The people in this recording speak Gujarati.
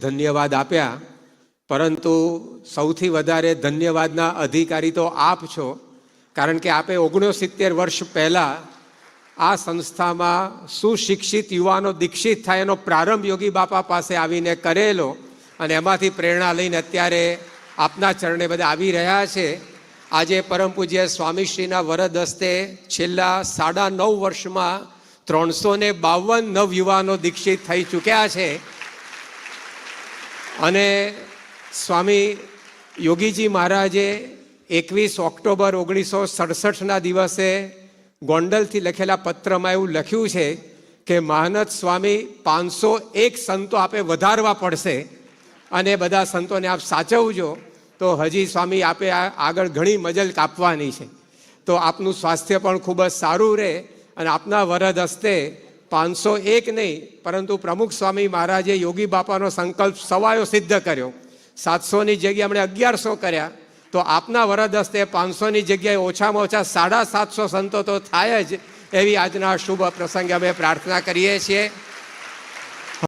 ધન્યવાદ આપ્યા, પરંતુ સૌથી વધારે ધન્યવાદના અધિકારી તો આપ છો, કારણ કે આપે 69 વર્ષ પહેલાં આ સંસ્થામાં સુશિક્ષિત યુવાનો દીક્ષિત થાય એનો પ્રારંભ યોગી બાપા પાસે આવીને કરેલો, અને એમાંથી પ્રેરણા લઈને અત્યારે આપના ચરણે બધા આવી રહ્યા છે. આજે પરમ પૂજ્ય સ્વામીશ્રીના વરદ હસ્તે છેલ્લા 9.5 વર્ષમાં 352 નવયુવાનો દીક્ષિત થઈ ચૂક્યા છે. અને સ્વામી યોગીજી મહારાજે 21 ઓક્ટોબર 1967ના દિવસે ગોંડલથી લખેલા પત્રમાં એવું લખ્યું છે કે મહાનત સ્વામી 501 સંતો આપે વધારવા પડશે, અને બધા સંતોને આપ સાચવજો, તો હજી સ્વામી આપે આગળ ઘણી મજલ કાપવાની છે. તો આપનું સ્વાસ્થ્ય પણ ખૂબ જ સારું રહે, અને આપના વરદ હસ્તે 501 નહીં, પરંતુ પ્રમુખ સ્વામી મહારાજે યોગી બાપાનો સંકલ્પ સવાયો સિદ્ધ કર્યો. 700ની જગ્યાએ એમણે 1100 કર્યા, તો આપના વરદ હસ્તે 500ની જગ્યાએ ઓછામાં ઓછા 750 સંતો તો થાય જ, એવી આજના શુભ પ્રસંગે અમે પ્રાર્થના કરીએ છીએ.